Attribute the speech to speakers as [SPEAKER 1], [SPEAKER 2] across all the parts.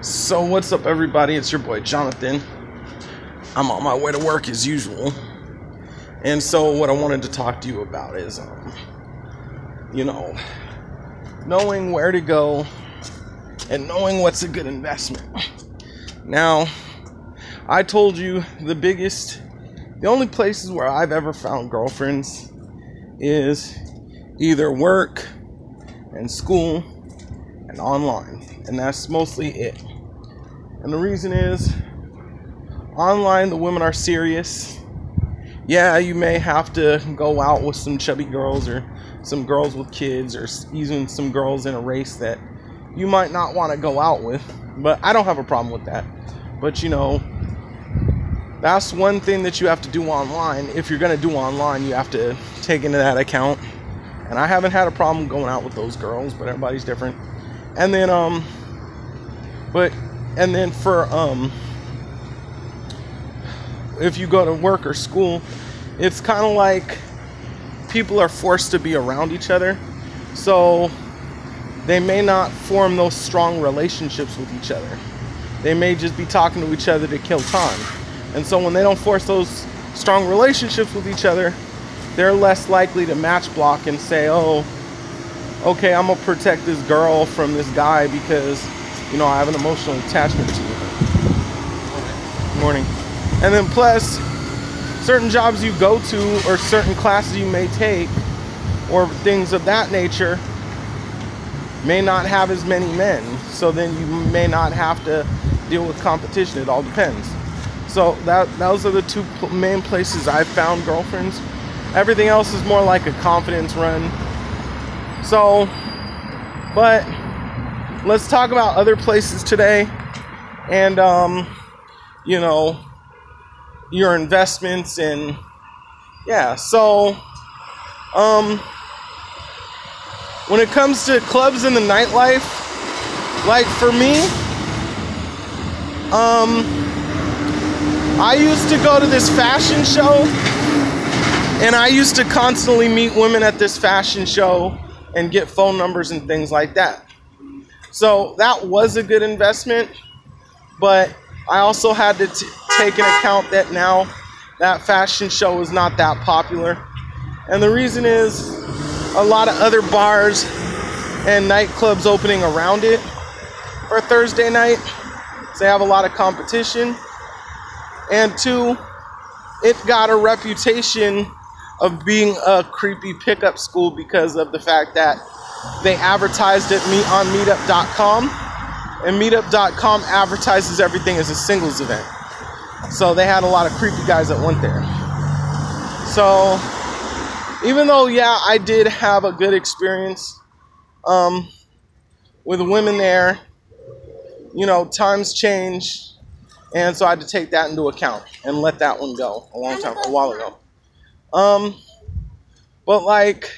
[SPEAKER 1] So what's up, everybody? It's your boy Jonathan. I'm on my way to work as usual. And so what I wanted to talk to you about is knowing where to go and knowing what's a good investment. Now, I told you the only places where I've ever found girlfriends is either work and school and online. And that's mostly it. And the reason is, online the women are serious. Yeah, you may have to go out with some chubby girls or some girls with kids or even some girls in a race that you might not want to go out with. But I don't have a problem with that. But that's one thing that you have to do online. If you're going to do online, you have to take into that account. And I haven't had a problem going out with those girls, but everybody's different. And then if you go to work or school, it's kind of like people are forced to be around each other, so they may not form those strong relationships with each other. They may just be talking to each other to kill time. And so when they don't force those strong relationships with each other, they're less likely to match block and say, oh, okay, I'm gonna protect this girl from this guy because I have an emotional attachment to you. Good morning. And then plus, certain jobs you go to or certain classes you may take or things of that nature may not have as many men. So then you may not have to deal with competition. It all depends. So those are the two main places I've found girlfriends. Everything else is more like a confidence run. So, but let's talk about other places today, and your investments, and yeah. So when it comes to clubs in the nightlife, like for me, I used to go to this fashion show, and I used to constantly meet women at this fashion show and get phone numbers and things like that. So that was a good investment, but I also had to take into account that now that fashion show is not that popular. And the reason is a lot of other bars and nightclubs opening around it for Thursday night. So they have a lot of competition. And two, it got a reputation of being a creepy pickup school because of the fact that they advertised it on meetup.com, and meetup.com advertises everything as a singles event. So they had a lot of creepy guys that went there. So even though, yeah, I did have a good experience with women there, times change, and so I had to take that into account and let that one go a while ago. But like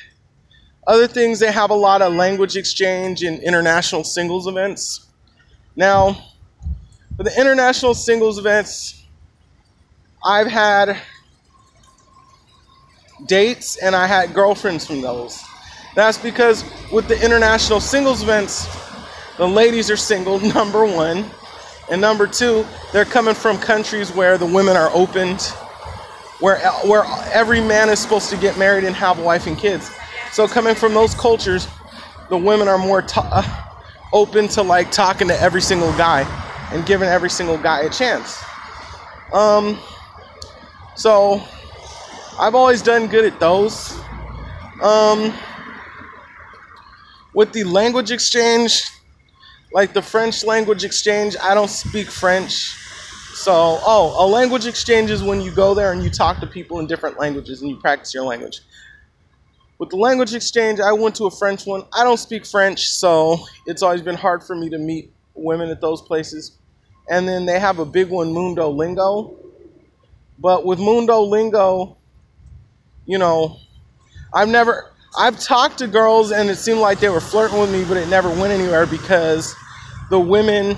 [SPEAKER 1] other things, they have a lot of language exchange and international singles events. Now, for the international singles events, I've had dates and I had girlfriends from those. That's because with the international singles events, the ladies are single, number one. And number two, they're coming from countries where the women are opened, where every man is supposed to get married and have a wife and kids. So coming from those cultures, the women are more open to like talking to every single guy and giving every single guy a chance. So I've always done good at those. With the language exchange, like the French language exchange, I don't speak French. So, a language exchange is when you go there and you talk to people in different languages and you practice your language. With the language exchange, I went to a French one. I don't speak French, so it's always been hard for me to meet women at those places. And then they have a big one, Mundo Lingo. But with Mundo Lingo, I've talked to girls and it seemed like they were flirting with me, but it never went anywhere because the women,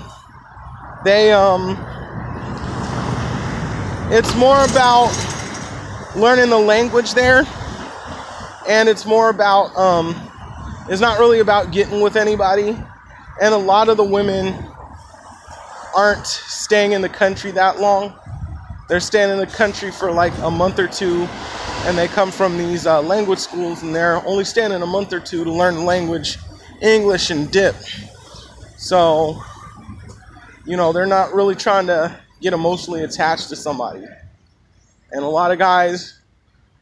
[SPEAKER 1] it's more about learning the language there, and it's more about, it's not really about getting with anybody. And a lot of the women aren't staying in the country that long. They're staying in the country for like a month or two, and they come from these language schools, and they're only staying in a month or two to learn the language, English, and dip. So, you know, they're not really trying to get emotionally attached to somebody. And a lot of guys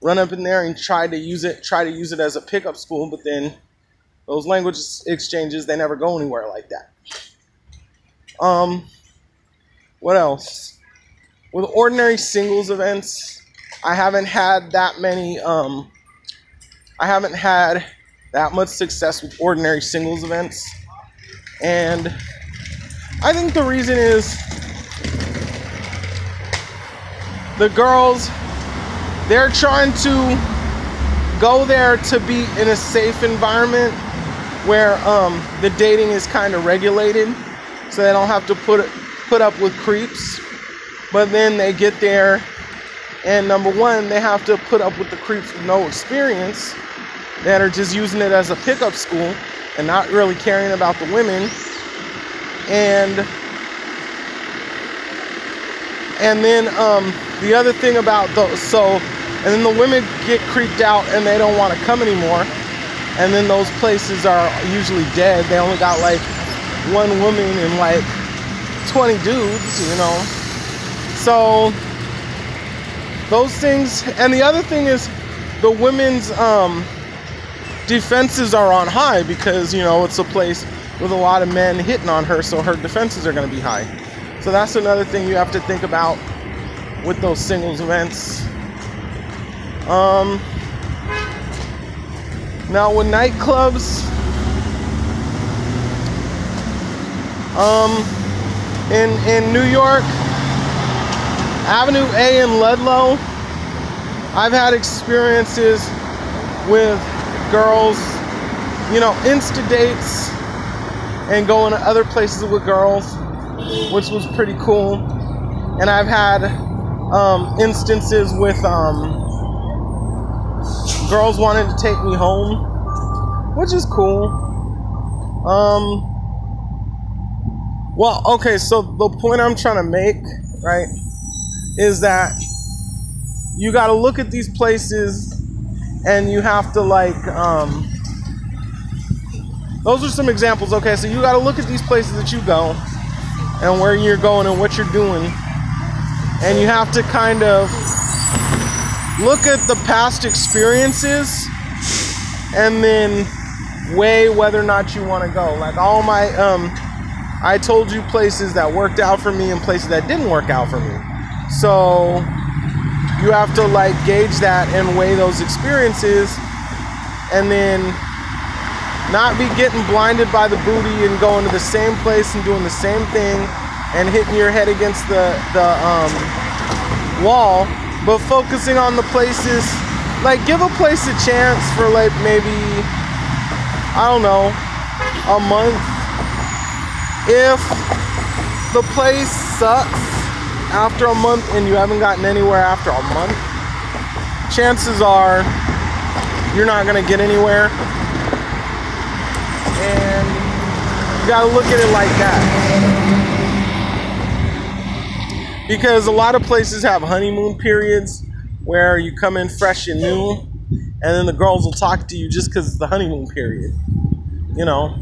[SPEAKER 1] run up in there and try to use it as a pickup school, but then those language exchanges, they never go anywhere like that. What else? With ordinary singles events, I haven't had that many, I haven't had that much success with ordinary singles events. And I think the reason is the girls, they're trying to go there to be in a safe environment where the dating is kind of regulated, so they don't have to put up with creeps. But then they get there, and number one, they have to put up with the creeps with no experience that are just using it as a pickup school and not really caring about the women. And then the other thing about those, and then the women get creeped out and they don't want to come anymore. And then those places are usually dead. They only got like one woman and like 20 dudes, you know. So those things, and the other thing is the women's defenses are on high because, you know, it's a place with a lot of men hitting on her, so her defenses are going to be high. So that's another thing you have to think about with those singles events. Now with nightclubs, in New York, Avenue A in Ludlow, I've had experiences with girls, you know, Insta dates and going to other places with girls, which was pretty cool. And I've had instances with girls wanting to take me home, which is cool. Well, okay, so the point I'm trying to make, right, is that you got to look at these places and you have to like, those are some examples, okay? So you got to look at these places that you go and where you're going and what you're doing. And you have to kind of look at the past experiences and then weigh whether or not you want to go. Like all my, I told you places that worked out for me and places that didn't work out for me. So you have to like gauge that and weigh those experiences and then not be getting blinded by the booty and going to the same place and doing the same thing and hitting your head against the wall, but focusing on the places, like give a place a chance for like maybe, I don't know, a month. If the place sucks after a month and you haven't gotten anywhere after a month, chances are you're not gonna get anywhere. And you gotta look at it like that. Because a lot of places have honeymoon periods where you come in fresh and new, and then the girls will talk to you just because it's the honeymoon period, you know.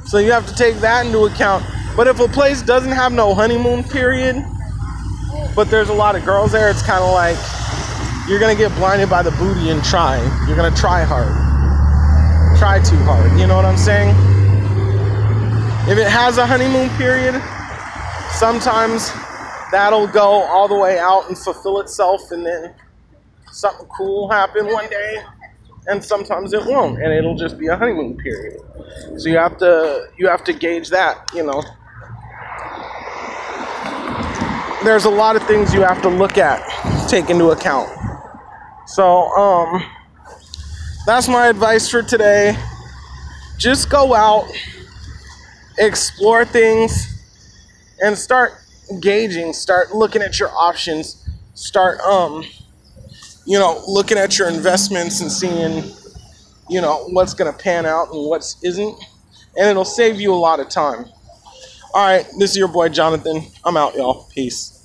[SPEAKER 1] So you have to take that into account. But if a place doesn't have no honeymoon period, but there's a lot of girls there, it's kind of like you're gonna get blinded by the booty and try. You're gonna try hard. Try too hard, you know what I'm saying? If it has a honeymoon period, sometimes that'll go all the way out and fulfill itself, and then something cool will happen one day, and sometimes it won't, and it'll just be a honeymoon period. So you have to gauge that, you know. There's a lot of things you have to look at, take into account. So that's my advice for today. Just go out, explore things, and start gauging, start looking at your options, start you know, looking at your investments and seeing, you know, what's gonna pan out and what isn't, and it'll save you a lot of time. All right, this is your boy Jonathan. I'm out, y'all. Peace.